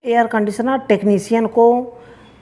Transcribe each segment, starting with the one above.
Air conditioner technician को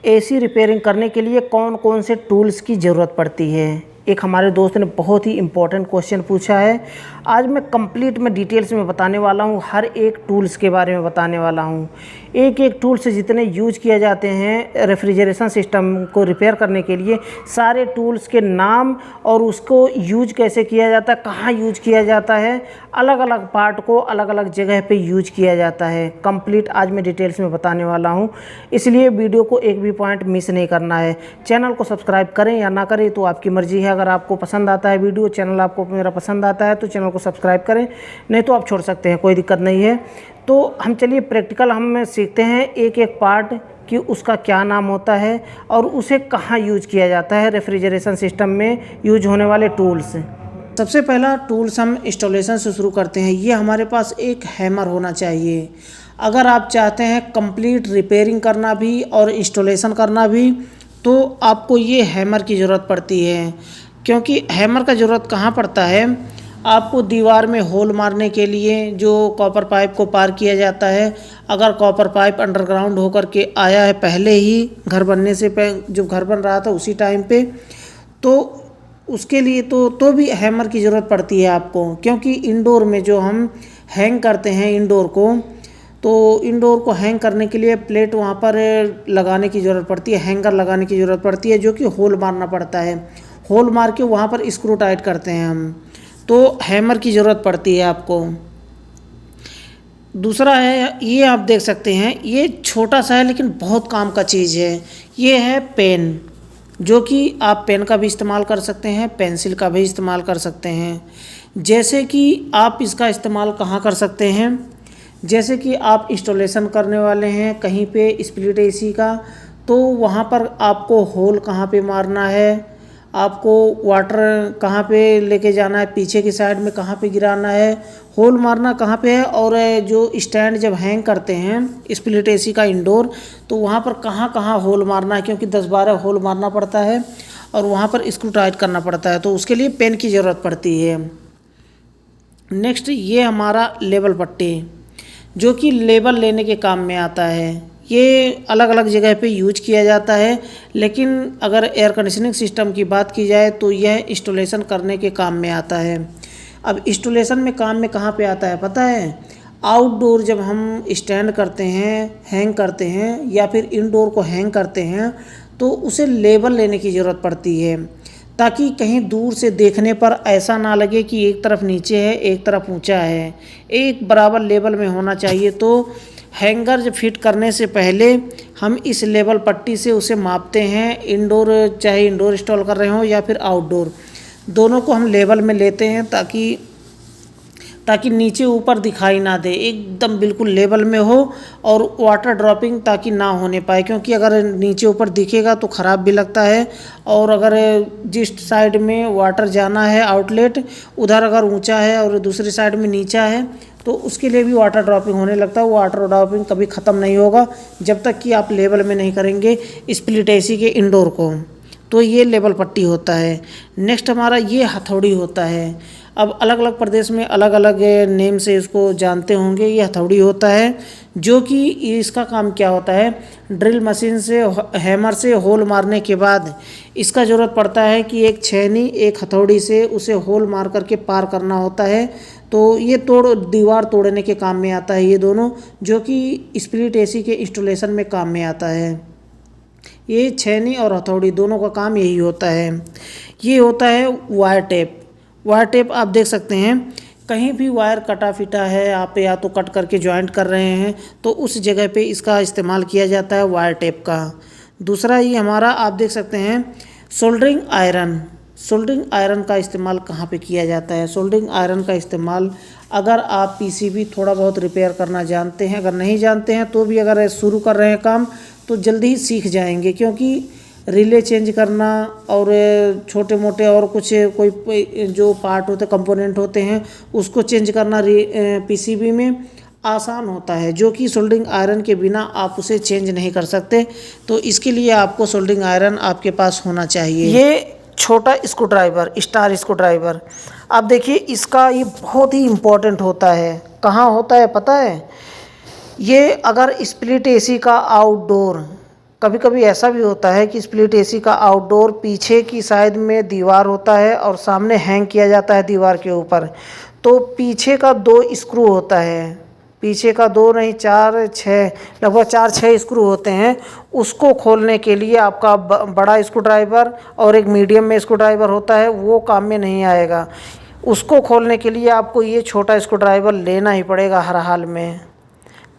AC repairing करने के लिए कौन कौन से टूल्स की ज़रूरत पड़ती है। एक हमारे दोस्त ने बहुत ही इम्पोर्टेंट क्वेश्चन पूछा है। आज मैं कंप्लीट में डिटेल्स में बताने वाला हूँ, हर एक टूल्स के बारे में बताने वाला हूँ। एक एक टूल से जितने यूज किया जाते हैं रेफ्रिजरेशन सिस्टम को रिपेयर करने के लिए, सारे टूल्स के नाम और उसको यूज कैसे किया जाता है, कहाँ यूज किया जाता है, अलग अलग पार्ट को अलग अलग जगह पे यूज किया जाता है। कंप्लीट आज मैं डिटेल्स में बताने वाला हूँ, इसलिए वीडियो को एक भी पॉइंट मिस नहीं करना है। चैनल को सब्सक्राइब करें या ना करें तो आपकी मर्जी है। अगर आपको पसंद आता है वीडियो, चैनल आपको मेरा पसंद आता है तो चैनल को सब्सक्राइब करें, नहीं तो आप छोड़ सकते हैं, कोई दिक्कत नहीं है। तो हम चलिए प्रैक्टिकल हम सीखते हैं एक एक पार्ट कि उसका क्या नाम होता है और उसे कहाँ यूज किया जाता है रेफ्रिजरेशन सिस्टम में यूज होने वाले टूल्स। सबसे पहला टूल्स हम इंस्टॉलेशन से शुरू करते हैं। ये हमारे पास एक हैमर होना चाहिए। अगर आप चाहते हैं कंप्लीट रिपेयरिंग करना भी और इंस्टॉलेशन करना भी तो आपको ये हैमर की ज़रूरत पड़ती है। क्योंकि हैमर का ज़रूरत कहाँ पड़ता है, आपको दीवार में होल मारने के लिए जो कॉपर पाइप को पार किया जाता है। अगर कॉपर पाइप अंडरग्राउंड होकर के आया है पहले ही घर बनने से जब घर बन रहा था उसी टाइम पे, तो उसके लिए तो भी हैमर की ज़रूरत पड़ती है आपको। क्योंकि इंडोर में जो हम हैंग करते हैं इंडोर को, तो इंडोर को हैंग करने के लिए प्लेट वहाँ पर लगाने की ज़रूरत पड़ती है, हैंगर लगाने की ज़रूरत पड़ती है, जो कि होल मारना पड़ता है। होल मार के वहाँ पर स्क्रू टाइट करते हैं हम, तो हैमर की ज़रूरत पड़ती है आपको। दूसरा है, ये आप देख सकते हैं, ये छोटा सा है लेकिन बहुत काम का चीज़ है। ये है पेन, जो कि आप पेन का भी इस्तेमाल कर सकते हैं, पेंसिल का भी इस्तेमाल कर सकते हैं। जैसे कि आप इसका इस्तेमाल कहाँ कर सकते हैं, जैसे कि आप इंस्टॉलेशन करने वाले हैं कहीं पे स्प्लिट एसी का, तो वहाँ पर आपको होल कहाँ पे मारना है, आपको वाटर कहाँ पे लेके जाना है, पीछे की साइड में कहाँ पे गिराना है, होल मारना कहाँ पे है, और जो स्टैंड जब हैंग करते हैं स्प्लिट एसी का इंडोर, तो वहाँ पर कहाँ कहाँ होल मारना है, क्योंकि 10-12 होल मारना पड़ता है और वहाँ पर स्क्रू टाइट करना पड़ता है, तो उसके लिए पेन की ज़रूरत पड़ती है। नेक्स्ट, ये हमारा लेबल पट्टी, जो कि लेबल लेने के काम में आता है। ये अलग अलग जगह पे यूज किया जाता है, लेकिन अगर एयर कंडीशनिंग सिस्टम की बात की जाए तो यह इंस्टॉलेशन करने के काम में आता है। अब इंस्टॉलेशन में काम में कहाँ पे आता है पता है, आउटडोर जब हम स्टैंड करते हैं, हैंग करते हैं, या फिर इनडोर को हैंग करते हैं, तो उसे लेबल लेने की ज़रूरत पड़ती है, ताकि कहीं दूर से देखने पर ऐसा ना लगे कि एक तरफ नीचे है एक तरफ ऊंचा है, एक बराबर लेवल में होना चाहिए। तो हैंगर जब फिट करने से पहले हम इस लेवल पट्टी से उसे मापते हैं। इंडोर, चाहे इंडोर इंस्टॉल कर रहे हो या फिर आउटडोर, दोनों को हम लेवल में लेते हैं ताकि नीचे ऊपर दिखाई ना दे, एकदम बिल्कुल लेवल में हो और वाटर ड्रॉपिंग ताकि ना होने पाए। क्योंकि अगर नीचे ऊपर दिखेगा तो ख़राब भी लगता है, और अगर जिस साइड में वाटर जाना है आउटलेट, उधर अगर ऊंचा है और दूसरी साइड में नीचा है तो उसके लिए भी वाटर ड्रॉपिंग होने लगता है। वो वाटर ड्रॉपिंग कभी ख़त्म नहीं होगा जब तक कि आप लेवल में नहीं करेंगे स्प्लिट एसी के इंडोर को। तो ये लेवल पट्टी होता है। नेक्स्ट हमारा ये हथौड़ी होता है। अब अलग अलग प्रदेश में अलग अलग नेम से इसको जानते होंगे। ये हथौड़ी होता है, जो कि इसका काम क्या होता है, ड्रिल मशीन से हैमर से होल मारने के बाद इसका ज़रूरत पड़ता है कि एक छेनी एक हथौड़ी से उसे होल मार करके पार करना होता है। तो ये दीवार तोड़ने के काम में आता है ये दोनों, जो कि स्प्लिट एसी के इंस्टॉलेशन में काम में आता है। ये छेनी और हथौड़ी दोनों का काम यही होता है। ये होता है वायर टेप। वायर टेप आप देख सकते हैं, कहीं भी वायर कटा फिटा है, आप या तो कट करके जॉइंट कर रहे हैं तो उस जगह पे इसका इस्तेमाल किया जाता है वायर टेप का। दूसरा ये हमारा आप देख सकते हैं सोल्डरिंग आयरन। सोल्डरिंग आयरन का इस्तेमाल कहाँ पे किया जाता है, सोल्डरिंग आयरन का इस्तेमाल अगर आप पीसीबी थोड़ा बहुत रिपेयर करना जानते हैं, अगर नहीं जानते हैं तो भी अगर शुरू कर रहे हैं काम तो जल्दी ही सीख जाएंगे। क्योंकि रिले चेंज करना और छोटे मोटे और कुछ कोई जो पार्ट होते कंपोनेंट होते हैं उसको चेंज करना पीसीबी में आसान होता है, जो कि सोल्डरिंग आयरन के बिना आप उसे चेंज नहीं कर सकते। तो इसके लिए आपको सोल्डरिंग आयरन आपके पास होना चाहिए। ये छोटा screw driver, star screw driver, आप देखिए इसका ये बहुत ही इम्पोर्टेंट होता है। कहाँ होता है पता है, ये अगर स्प्लिट एसी का आउटडोर, कभी कभी ऐसा भी होता है कि स्प्लिट एसी का आउटडोर पीछे की साइड में दीवार होता है और सामने हैंग किया जाता है दीवार के ऊपर, तो पीछे का 2 स्क्रू होता है, पीछे का 2 नहीं 4 6, लगभग 4 6 स्क्रू होते हैं। उसको खोलने के लिए आपका बड़ा स्क्रू ड्राइवर और एक मीडियम में स्क्रू ड्राइवर होता है, वो काम में नहीं आएगा। उसको खोलने के लिए आपको ये छोटा स्क्रू ड्राइवर लेना ही पड़ेगा हर हाल में,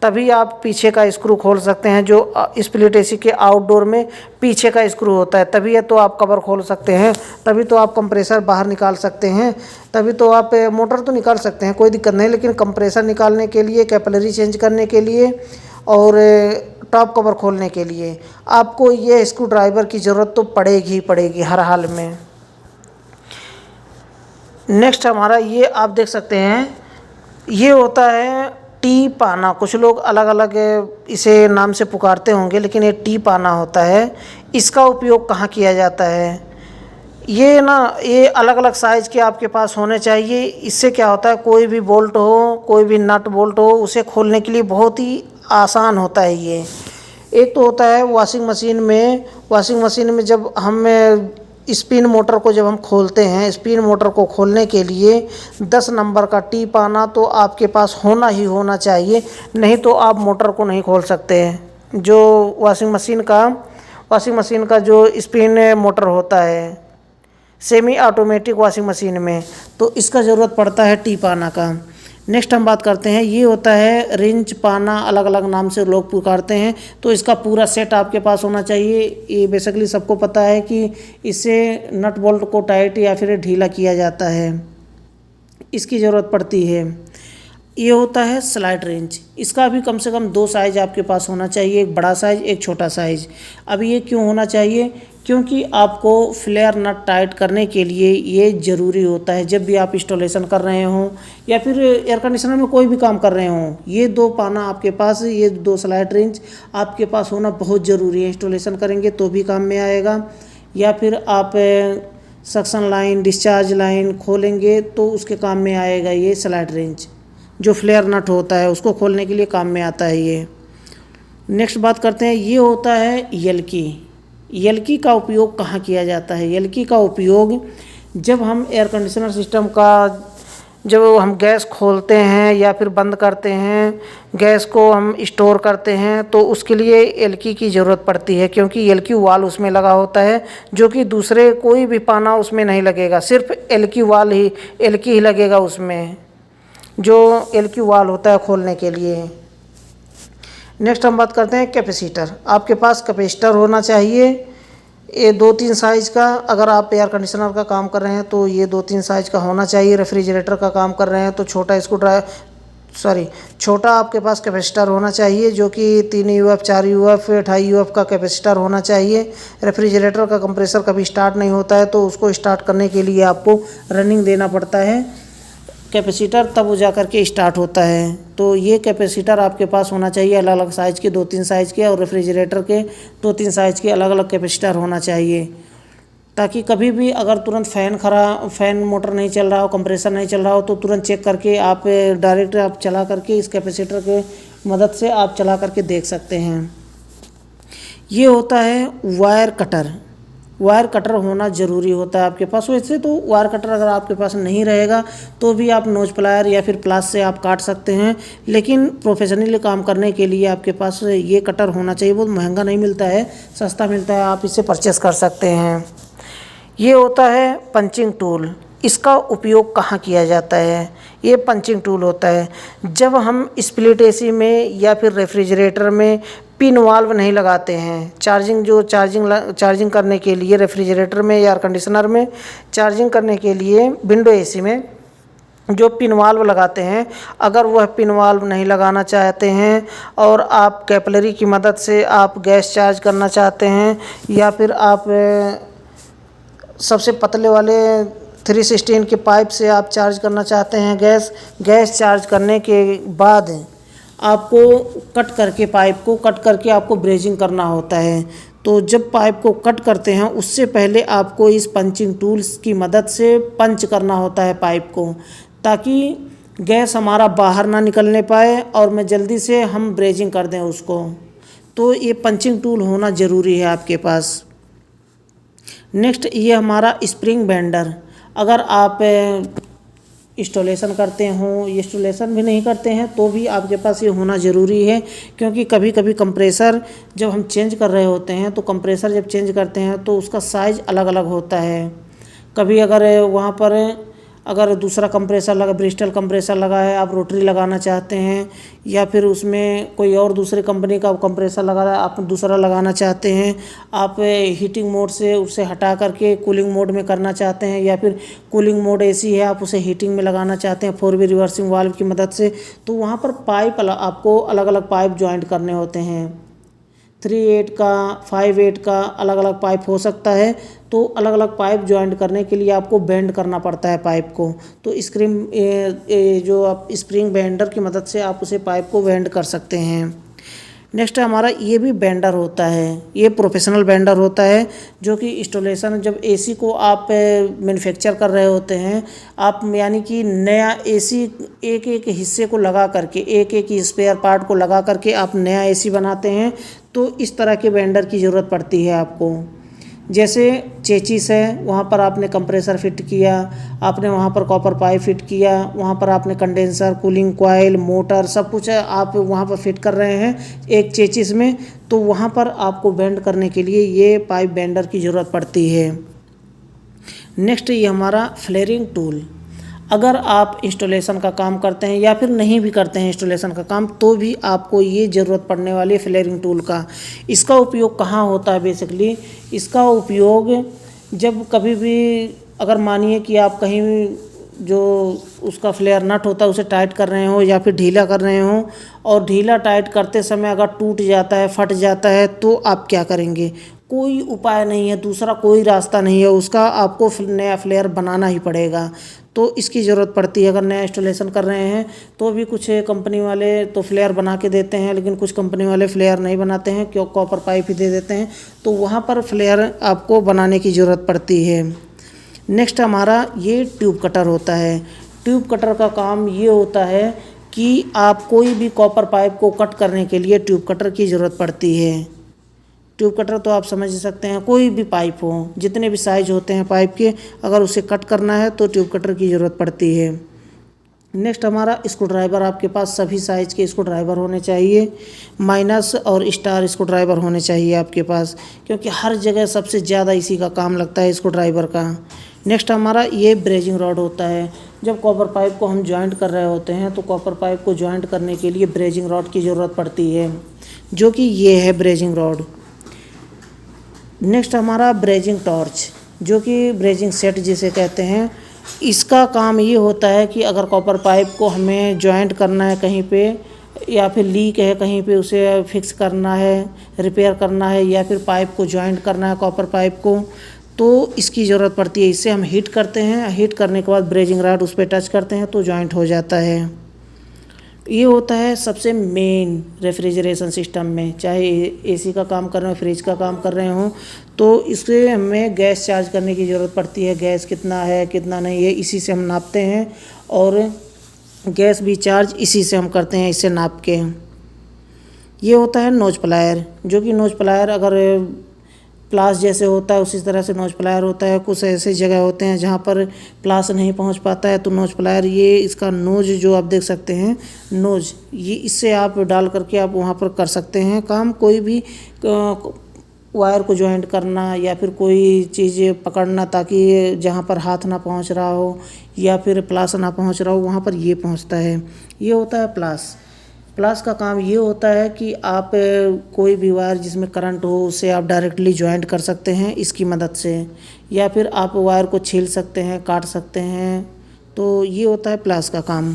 तभी आप पीछे का स्क्रू खोल सकते हैं। जो स्प्लिट एसी के आउटडोर में पीछे का स्क्रू होता है, तभी है तो आप कवर खोल सकते हैं, तभी तो आप कंप्रेसर बाहर निकाल सकते हैं, तभी तो आप मोटर तो निकाल सकते हैं, कोई दिक्कत नहीं। लेकिन कंप्रेसर निकालने के लिए, कैपिलरी चेंज करने के लिए और टॉप कवर खोलने के लिए आपको ये स्क्रू ड्राइवर की ज़रूरत तो पड़ेगी ही पड़ेगी हर हाल में। नेक्स्ट हमारा ये आप देख सकते हैं, ये होता है टी पाना। कुछ लोग अलग अलग इसे नाम से पुकारते होंगे, लेकिन ये टी पाना होता है। इसका उपयोग कहाँ किया जाता है? ये ना, ये अलग अलग साइज़ के आपके पास होने चाहिए। इससे क्या होता है, कोई भी बोल्ट हो, कोई भी नट बोल्ट हो, उसे खोलने के लिए बहुत ही आसान होता है ये। एक तो होता है वॉशिंग मशीन में जब हम स्पिन मोटर को जब हम खोलते हैं, स्पिन मोटर को खोलने के लिए 10 नंबर का टी पाना तो आपके पास होना ही होना चाहिए, नहीं तो आप मोटर को नहीं खोल सकते हैं। जो वॉशिंग मशीन का जो स्पिन मोटर होता है सेमी ऑटोमेटिक वॉशिंग मशीन में, तो इसका ज़रूरत पड़ता है टी पाना का। नेक्स्ट हम बात करते हैं, ये होता है रिंच पाना, अलग अलग नाम से लोग पुकारते हैं। तो इसका पूरा सेट आपके पास होना चाहिए। ये बेसिकली सबको पता है कि इससे नट बोल्ट को टाइट या फिर ढीला किया जाता है, इसकी ज़रूरत पड़ती है। ये होता है स्लाइड रेंच, इसका भी कम से कम 2 साइज़ आपके पास होना चाहिए, एक बड़ा साइज़ एक छोटा साइज़। अब ये क्यों होना चाहिए? क्योंकि आपको फ्लेयर नट टाइट करने के लिए ये ज़रूरी होता है। जब भी आप इंस्टॉलेशन कर रहे हों या फिर एयर कंडीशनर में कोई भी काम कर रहे हों, ये 2 पाना आपके पास, ये 2 स्लाइड रेंच आपके पास होना बहुत ज़रूरी है। इंस्टॉलेशन करेंगे तो भी काम में आएगा, या फिर आप सक्शन लाइन, डिस्चार्ज लाइन खोलेंगे तो उसके काम में आएगा ये स्लाइड रेंच। जो फ्लेयर नट होता है उसको खोलने के लिए काम में आता है ये। नेक्स्ट बात करते हैं, ये होता है यलकी का उपयोग कहाँ किया जाता है? यलकी का उपयोग जब हम एयर कंडीशनर सिस्टम का, जब हम गैस खोलते हैं या फिर बंद करते हैं, गैस को हम स्टोर करते हैं, तो उसके लिए यलकी की ज़रूरत पड़ती है। क्योंकि यलकी वाल उसमें लगा होता है, जो कि दूसरे कोई भी पाना उसमें नहीं लगेगा, सिर्फ यलकी ही लगेगा उसमें, जो यलकी वाल होता है खोलने के लिए। नेक्स्ट हम बात करते हैं कैपेसिटर। आपके पास कैपेसिटर होना चाहिए, ये 2-3 साइज़ का। अगर आप एयर कंडीशनर का काम कर रहे हैं तो ये 2-3 साइज़ का होना चाहिए। रेफ्रिजरेटर का काम कर रहे हैं तो छोटा आपके पास कैपेसिटर होना चाहिए, जो कि 3 UF 4 UF 28 UF का कैपेसिटर होना चाहिए। रेफ्रिजरेटर का कंप्रेसर कभी स्टार्ट नहीं होता है, तो उसको स्टार्ट करने के लिए आपको रनिंग देना पड़ता है कैपेसिटर, तब वो जा कर के स्टार्ट होता है। तो ये कैपेसिटर आपके पास होना चाहिए, अलग अलग साइज़ के, 2-3 साइज़ के, और रेफ्रिजरेटर के 2-3 साइज़ के अलग अलग कैपेसिटर होना चाहिए, ताकि कभी भी अगर तुरंत फ़ैन मोटर नहीं चल रहा हो, कंप्रेसर नहीं चल रहा हो, तो तुरंत चेक करके आप डायरेक्ट आप चला करके इस कैपेसिटर के मदद से आप चला करके देख सकते हैं। ये होता है वायर कटर होना ज़रूरी होता है आपके पास। वैसे तो वायर कटर अगर आपके पास नहीं रहेगा तो भी आप नोज प्लायर या फिर प्लास से आप काट सकते हैं, लेकिन प्रोफेशनली काम करने के लिए आपके पास ये कटर होना चाहिए। बहुत महंगा नहीं मिलता है, सस्ता मिलता है, आप इसे परचेस कर सकते हैं। ये होता है पंचिंग टूल। इसका उपयोग कहाँ किया जाता है? ये पंचिंग टूल होता है जब हम स्प्लिट एसी में या फिर रेफ्रिजरेटर में पिन वाल्व नहीं लगाते हैं। चार्जिंग करने के लिए रेफ्रिजरेटर में या एयर कंडीशनर में चार्जिंग करने के लिए विंडो एसी में जो पिन वाल्व लगाते हैं, अगर वह पिन वाल्व नहीं लगाना चाहते हैं और आप कैपिलरी की मदद से आप गैस चार्ज करना चाहते हैं, या फिर आप सबसे पतले वाले 316 के पाइप से आप चार्ज करना चाहते हैं गैस चार्ज करने के बाद आपको पाइप को कट करके आपको ब्रेजिंग करना होता है। तो जब पाइप को कट करते हैं उससे पहले आपको इस पंचिंग टूल्स की मदद से पंच करना होता है पाइप को, ताकि गैस हमारा बाहर ना निकलने पाए और मैं जल्दी से हम ब्रेजिंग कर दें उसको। तो ये पंचिंग टूल होना ज़रूरी है आपके पास। नेक्स्ट ये हमारा स्प्रिंग बेंडर। अगर आप इंस्टॉलेशन करते हों, इंस्टॉलेशन भी नहीं करते हैं तो भी आपके पास ये होना ज़रूरी है, क्योंकि कभी कभी कंप्रेसर जब हम चेंज कर रहे होते हैं तो कंप्रेसर जब चेंज करते हैं तो उसका साइज़ अलग अलग होता है। कभी अगर वहाँ पर अगर दूसरा कंप्रेसर लगा, ब्रिस्टल कंप्रेसर लगा है, आप रोटरी लगाना चाहते हैं, या फिर उसमें कोई और दूसरी कंपनी का कंप्रेसर लगा है, आप दूसरा लगाना चाहते हैं, आप हीटिंग मोड से उसे हटा करके कूलिंग मोड में करना चाहते हैं, या फिर कूलिंग मोड एसी है आप उसे हीटिंग में लगाना चाहते हैं 4 वे रिवर्सिंग वाल्व की मदद से, तो वहाँ पर पाइप आपको अलग अलग पाइप ज्वाइंट करने होते हैं। 3/8 का, 5/8 का अलग अलग पाइप हो सकता है। तो अलग अलग पाइप ज्वाइंट करने के लिए आपको बेंड करना पड़ता है पाइप को। तो जो आप स्प्रिंग बेंडर की मदद से आप उसे पाइप को बेंड कर सकते हैं। नेक्स्ट हमारा ये भी बेंडर होता है, ये प्रोफेशनल बेंडर होता है, जो कि इंस्टॉलेशन जब एसी को आप मैन्युफैक्चर कर रहे होते हैं, आप यानी कि नया एसी एक एक हिस्से को लगा करके, एक एक स्पेयर पार्ट को लगा करके आप नया एसी बनाते हैं, तो इस तरह के बेंडर की ज़रूरत पड़ती है आपको। जैसे चेचिस है, वहाँ पर आपने कंप्रेसर फिट किया, आपने वहाँ पर कॉपर पाइप फिट किया, वहाँ पर आपने कंडेंसर, कूलिंग कॉइल, मोटर सब कुछ आप वहाँ पर फिट कर रहे हैं एक चेचिस में, तो वहाँ पर आपको बेंड करने के लिए ये पाइप बेंडर की ज़रूरत पड़ती है। नेक्स्ट ये हमारा फ्लेयरिंग टूल। अगर आप इंस्टॉलेशन का काम करते हैं या फिर नहीं भी करते हैं इंस्टॉलेशन का काम, तो भी आपको ये ज़रूरत पड़ने वाली है फ्लेयरिंग टूल का। इसका उपयोग कहाँ होता है बेसिकली? इसका उपयोग जब कभी भी अगर मानिए कि आप कहीं जो उसका फ्लेयर नट होता है उसे टाइट कर रहे हो या फिर ढीला कर रहे हो, और ढीला टाइट करते समय अगर टूट जाता है, फट जाता है, तो आप क्या करेंगे? कोई उपाय नहीं है, दूसरा कोई रास्ता नहीं है उसका, आपको नया फ्लेयर बनाना ही पड़ेगा। तो इसकी ज़रूरत पड़ती है। अगर नया इंस्टॉलेशन कर रहे हैं तो भी कुछ कंपनी वाले तो फ्लेयर बना के देते हैं, लेकिन कुछ कंपनी वाले फ्लेयर नहीं बनाते हैं, क्यों कॉपर पाइप ही दे देते हैं, तो वहाँ पर फ्लेयर आपको बनाने की ज़रूरत पड़ती है। नेक्स्ट हमारा ये ट्यूब कटर होता है। ट्यूब कटर का काम ये होता है कि आप कोई भी कॉपर पाइप को कट करने के लिए ट्यूब कटर की ज़रूरत पड़ती है। ट्यूब कटर तो आप समझ सकते हैं, कोई भी पाइप हो, जितने भी साइज होते हैं पाइप के, अगर उसे कट करना है तो ट्यूब कटर की ज़रूरत पड़ती है। नेक्स्ट हमारा स्क्रू ड्राइवर। आपके पास सभी साइज़ के स्क्रू ड्राइवर होने चाहिए, माइनस और स्टार स्क्रू ड्राइवर होने चाहिए आपके पास, क्योंकि हर जगह सबसे ज़्यादा इसी का काम लगता है स्क्रू ड्राइवर का। नेक्स्ट हमारा ये ब्रेजिंग रॉड होता है। जब कॉपर पाइप को हम जॉइंट कर रहे होते हैं तो कॉपर पाइप को जॉइंट करने के लिए ब्रेजिंग रॉड की ज़रूरत पड़ती है, जो कि ये है ब्रेजिंग रॉड। नेक्स्ट हमारा ब्रेजिंग टॉर्च, जो कि ब्रेजिंग सेट जिसे कहते हैं। इसका काम ये होता है कि अगर कॉपर पाइप को हमें जॉइंट करना है कहीं पे, या फिर लीक है कहीं पे, उसे फिक्स करना है, रिपेयर करना है, या फिर पाइप को जॉइंट करना है कॉपर पाइप को, तो इसकी ज़रूरत पड़ती है। इससे हम हीट करते हैं, हीट करने के बाद ब्रेजिंग रॉड उस पर टच करते हैं तो जॉइंट हो जाता है। ये होता है सबसे मेन रेफ्रिजरेशन सिस्टम में, चाहे एसी का काम कर रहे हो, फ्रिज का काम कर रहे हो, तो इससे हमें गैस चार्ज करने की ज़रूरत पड़ती है। गैस कितना है कितना नहीं है इसी से हम नापते हैं, और गैस भी चार्ज इसी से हम करते हैं, इससे नाप के। ये होता है नोज प्लायर, जो कि नोज प्लायर अगर प्लास जैसे होता है उसी तरह से नोज प्लायर होता है। कुछ ऐसे जगह होते हैं जहाँ पर प्लास नहीं पहुँच पाता है, तो नोज प्लायर, ये इसका नोज जो आप देख सकते हैं, नोज, ये इससे आप डाल करके आप वहाँ पर कर सकते हैं काम। कोई भी वायर को जॉइंट करना या फिर कोई चीज़ पकड़ना, ताकि जहाँ पर हाथ ना पहुँच रहा हो या फिर प्लास ना पहुँच रहा हो वहाँ पर ये पहुँचता है। ये होता है प्लास। प्लास का काम ये होता है कि आप कोई भी वायर जिसमें करंट हो उसे आप डायरेक्टली जॉइंट कर सकते हैं इसकी मदद से, या फिर आप वायर को छील सकते हैं, काट सकते हैं। तो ये होता है प्लास का काम।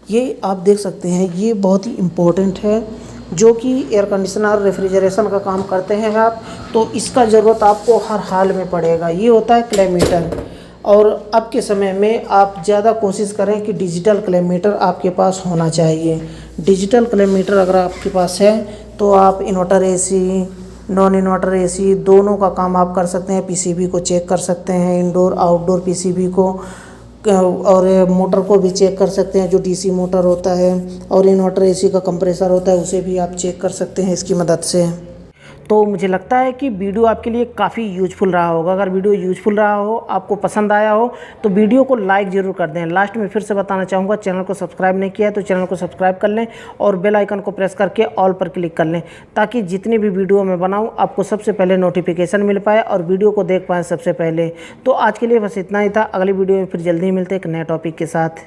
ये आप देख सकते हैं, ये बहुत ही इम्पोर्टेंट है, जो कि एयर कंडीशनर रेफ्रिजरेशन का काम करते हैं आप, तो इसका ज़रूरत आपको हर हाल में पड़ेगा। ये होता है क्लेमीटर, और अब के समय में आप ज़्यादा कोशिश करें कि डिजिटल क्लेमीटर आपके पास होना चाहिए। डिजिटल क्लेमीटर अगर आपके पास है तो आप inverter AC, non inverter AC दोनों का काम आप कर सकते हैं। पीसीबी को चेक कर सकते हैं, इंडोर आउटडोर पीसीबी को, और मोटर को भी चेक कर सकते हैं, जो डीसी मोटर होता है, और इन्वर्टर एसी का कंप्रेसर होता है उसे भी आप चेक कर सकते हैं इसकी मदद से। तो मुझे लगता है कि वीडियो आपके लिए काफ़ी यूजफुल रहा होगा। अगर वीडियो यूजफुल रहा हो, आपको पसंद आया हो, तो वीडियो को लाइक ज़रूर कर दें। लास्ट में फिर से बताना चाहूँगा, चैनल को सब्सक्राइब नहीं किया है तो चैनल को सब्सक्राइब कर लें और बेल आइकन को प्रेस करके ऑल पर क्लिक कर लें, ताकि जितनी भी वीडियो मैं बनाऊँ आपको सबसे पहले नोटिफिकेशन मिल पाए और वीडियो को देख पाएँ सबसे पहले। तो आज के लिए बस इतना ही था। अगली वीडियो में फिर जल्दी ही मिलते हैं एक नए टॉपिक के साथ।